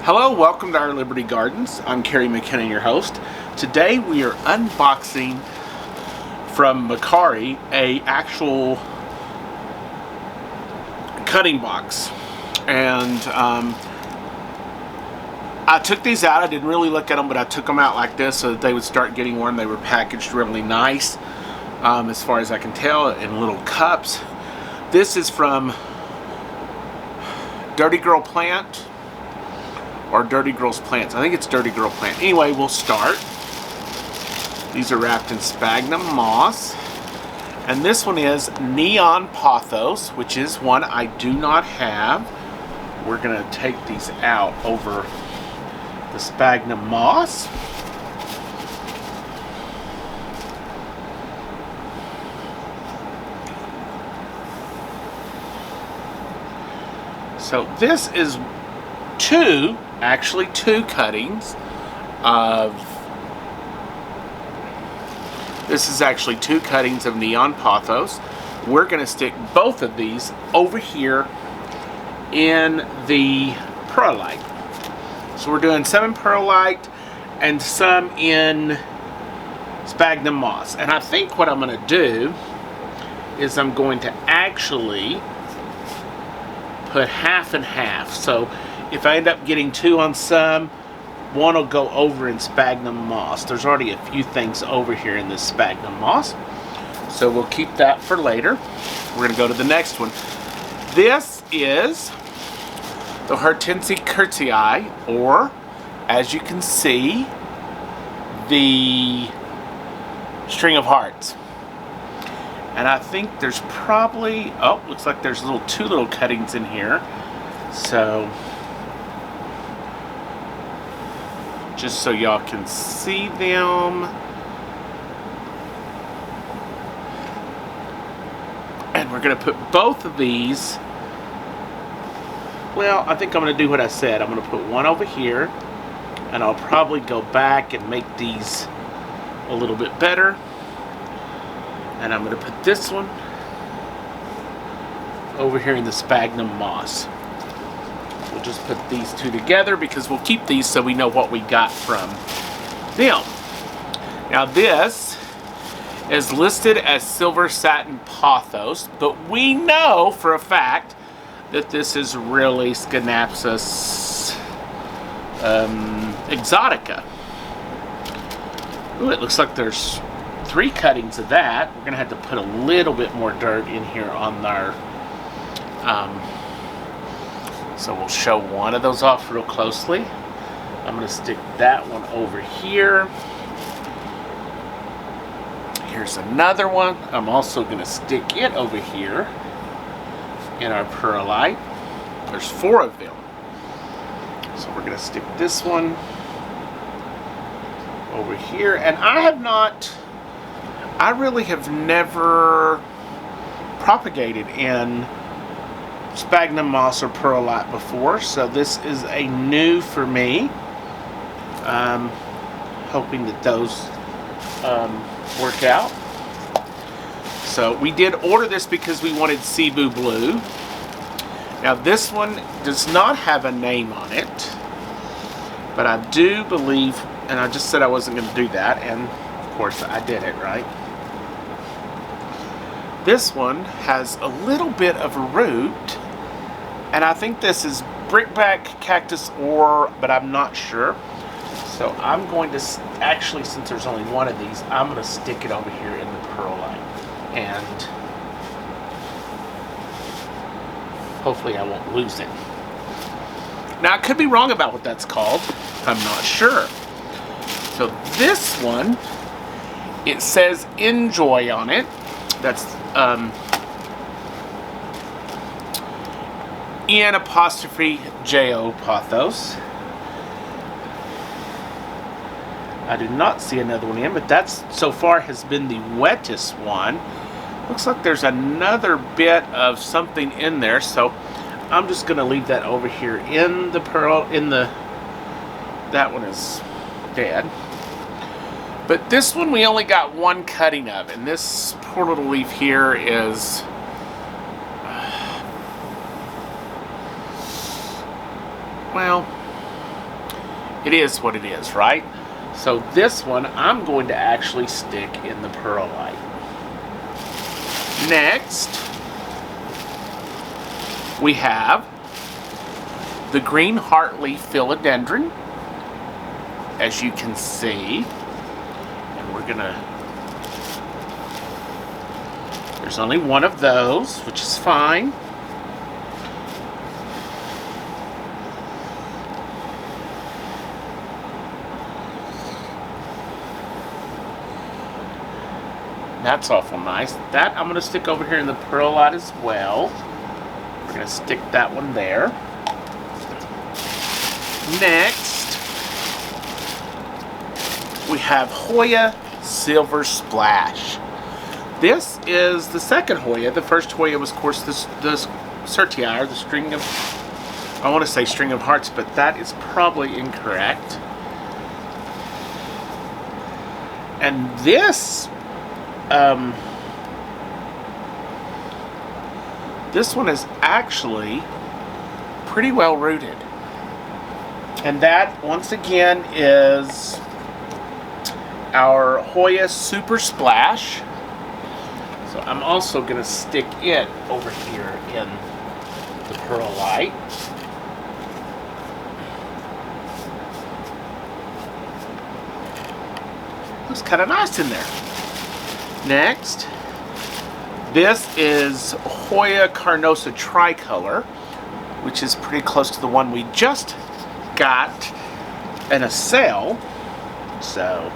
Hello, welcome to our Liberty Gardens. I'm Kerry McKinnon, your host. Today we are unboxing from Mercari a actual cutting box. And I took these out. I didn't really look at them, but I took them out like this so that they would start getting warm. They were packaged really nice, as far as I can tell, in little cups. This is from Dirty Girl Plant. Or Dirty Girl's Plants. I think it's Dirty Girl Plant. Anyway, we'll start. These are wrapped in sphagnum moss. And this one is Neon Pothos, which is one I do not have. We're going to take these out over the sphagnum moss. So this is actually two cuttings of, this is actually two cuttings of Neon Pathos. We're going to stick both of these over here in the perlite. So we're doing some in perlite and some in sphagnum moss. And I think what I'm going to do is I'm going to actually put half and half. So if I end up getting two on some, one will go over in sphagnum moss. There's already a few things over here in this sphagnum moss, so we'll keep that for later. We're going to go to the next one. This is the Hortensia Curtii, or as you can see, the String of Hearts. And I think there's probably, oh, looks like there's two little cuttings in here. So just so y'all can see them. And we're going to put both of these, well, I think I'm going to do what I said. I'm going to put one over here, and I'll probably go back and make these a little bit better. And I'm going to put this one over here in the sphagnum moss. We'll just put these two together because we'll keep these so we know what we got from them. Now this is listed as Silver Satin Pothos, but we know for a fact that this is really Schinapsus exotica. Ooh, it looks like there's three cuttings of that. We're gonna have to put a little bit more dirt in here on our so we'll show one of those off real closely. I'm going to stick that one over here. Here's another one. I'm also going to stick it over here in our perlite. There's four of them. So we're going to stick this one over here. And I really have never propagated in sphagnum moss or perlite before, so this is a new for me. Hoping that those work out. So we did order this because we wanted Cebu Blue. Now this one does not have a name on it, but I do believe, and I just said I wasn't going to do that, and of course I did it, right? This one has a little bit of a root, and I think this is brickback cactus ore, but I'm not sure. So I'm going to, actually, since there's only one of these, I'm going to stick it over here in the perlite. And hopefully I won't lose it. Now I could be wrong about what that's called. I'm not sure. So this one, it says Enjoy on it. That's N''J''O Pothos. I do not see another one in, but that's so far has been the wettest one. Looks like there's another bit of something in there, so I'm just going to leave that over here in the that one is dead. But this one we only got one cutting of, and this poor little leaf here is well, it is what it is, right? So this one I'm going to actually stick in the perlite. Next, we have the green Hartley Philodendron, as you can see. And we're gonna, there's only one of those, which is fine. That's awful nice. That I'm going to stick over here in the perlite as well. We're going to stick that one there. Next, we have Hoya Silver Splash. This is the second Hoya. The first Hoya was, of course, the Sertiar, the string of, I want to say string of hearts, but that is probably incorrect. And this this one is actually pretty well rooted. And that, once again, is our Hoya Super Splash. So I'm also going to stick it over here in the perlite. Looks kind of nice in there. Next, this is Hoya Carnosa Tricolor, which is pretty close to the one we just got in a sale. So,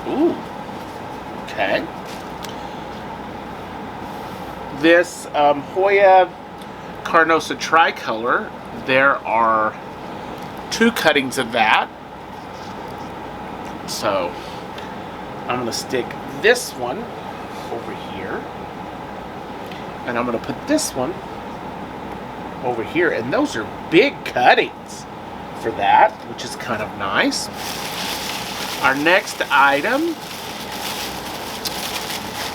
ooh, okay. This Hoya Carnosa Tricolor, there are 2 cuttings of that. So, I'm going to stick this one over here, and I'm going to put this one over here, and those are big cuttings for that, which is kind of nice. Our next item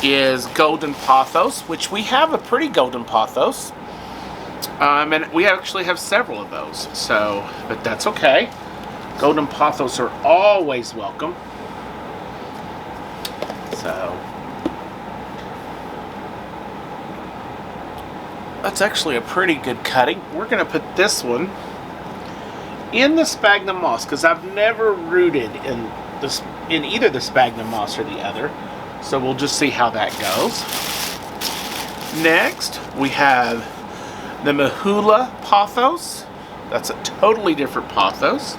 is Golden Pothos, which we have a pretty Golden Pothos, and we actually have several of those, so, but that's okay. Golden Pothos are always welcome. So, that's actually a pretty good cutting. We're going to put this one in the sphagnum moss, because I've never rooted in either the sphagnum moss or the other. So we'll just see how that goes. Next, we have the Mehula Pathos. That's a totally different Pothos.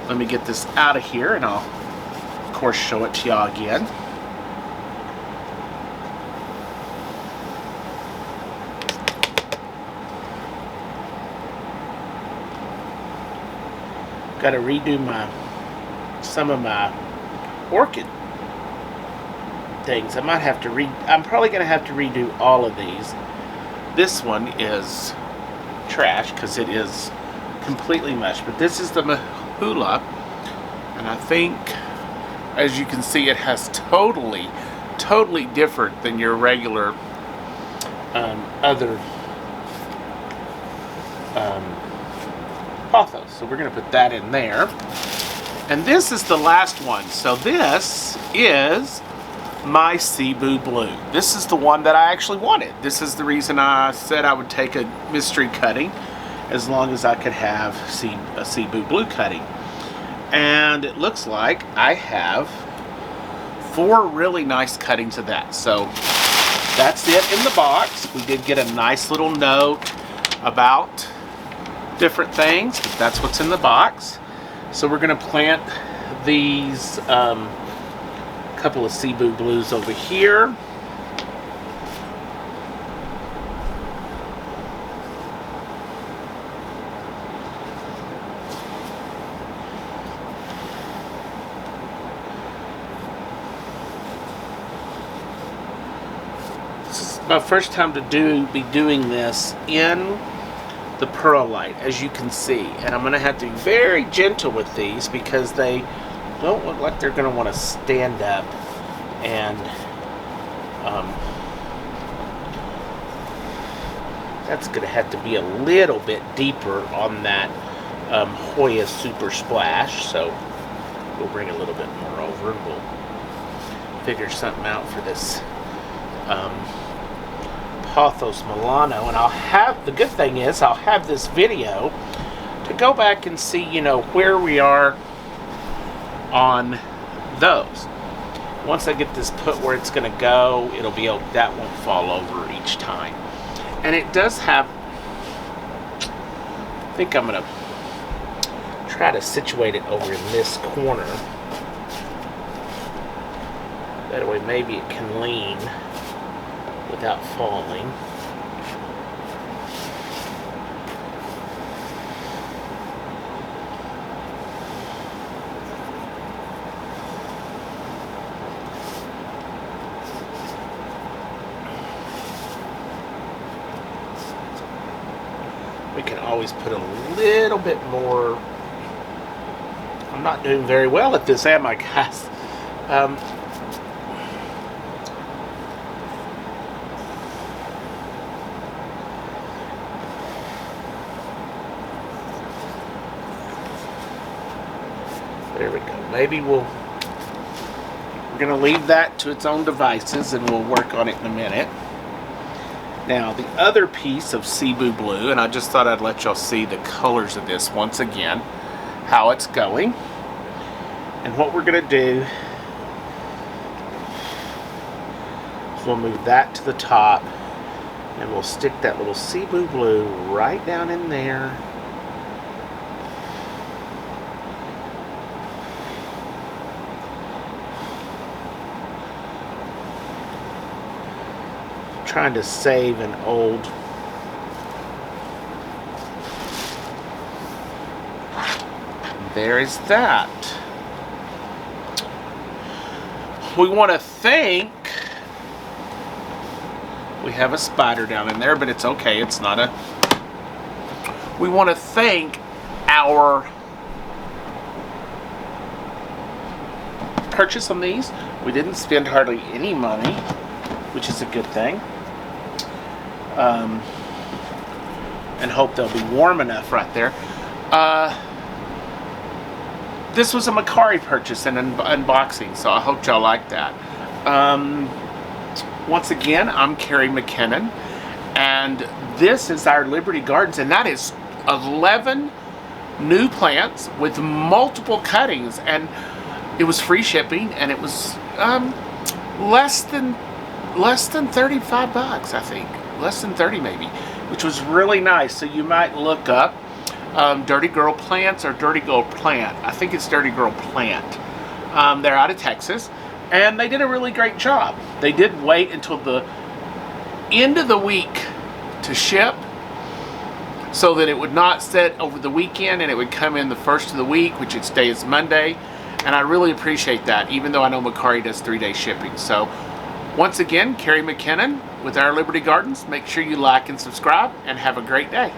Let me get this out of here, and I'll, of course, show it to y'all again. Got to redo some of my orchid things. I might have to I'm probably going to have to redo all of these. This one is trash because it is completely mush, but this is the Mehula, and I think, as you can see, it has totally different than your regular other Pothos. So we're going to put that in there. And this is the last one. So this is my Cebu Blue. This is the one that I actually wanted. This is the reason I said I would take a mystery cutting as long as I could have a Cebu Blue cutting. And it looks like I have 4 really nice cuttings of that. So that's it in the box. We did get a nice little note about different things, but that's what's in the box. So we're going to plant these couple of Cebu Blues over here. This is my first time to be doing this in the perlite, as you can see, and I'm going to have to be very gentle with these because they don't look like they're going to want to stand up, and that's going to have to be a little bit deeper on that Hoya Super Splash, so we'll bring a little bit more over and we'll figure something out for this Pothos Milano. And I'll have, the good thing is I'll have this video to go back and see, you know, where we are on those. Once I get this put where it's going to go, it'll be able, that won't fall over each time. And it does have, I think I'm going to try to situate it over in this corner. That way maybe it can lean without falling. We can always put a little bit more. I'm not doing very well at this, am I, guys? There we go. Maybe we're going to leave that to its own devices and we'll work on it in a minute. Now, the other piece of Cebu blue, and I just thought I'd let y'all see the colors of this once again, how it's going. And what we're going to do is we'll move that to the top and we'll stick that little Cebu blue right down in there. Trying to save an old there is that. We want to thank, we have a spider down in there, but it's okay, it's not a, we want to thank our purchase on these. We didn't spend hardly any money, which is a good thing. And hope they'll be warm enough right there. This was a Mercari purchase and unboxing, so I hope y'all like that. Once again, I'm Carrie McKinnon, and this is our Liberty Gardens, and that is 11 new plants with multiple cuttings, and it was free shipping, and it was less than 35 bucks, I think. Less than 30 maybe, which was really nice. So you might look up Dirty Girl Plants or Dirty Girl Plant. I think it's Dirty Girl Plant. They're out of Texas, and they did a really great job. They did wait until the end of the week to ship so that it would not sit over the weekend and it would come in the first of the week, which its day is Monday. And I really appreciate that, even though I know Mercari does 3-day shipping. So once again, Carrie McKinnon with Our Liberty Gardens. Make sure you like and subscribe, and have a great day.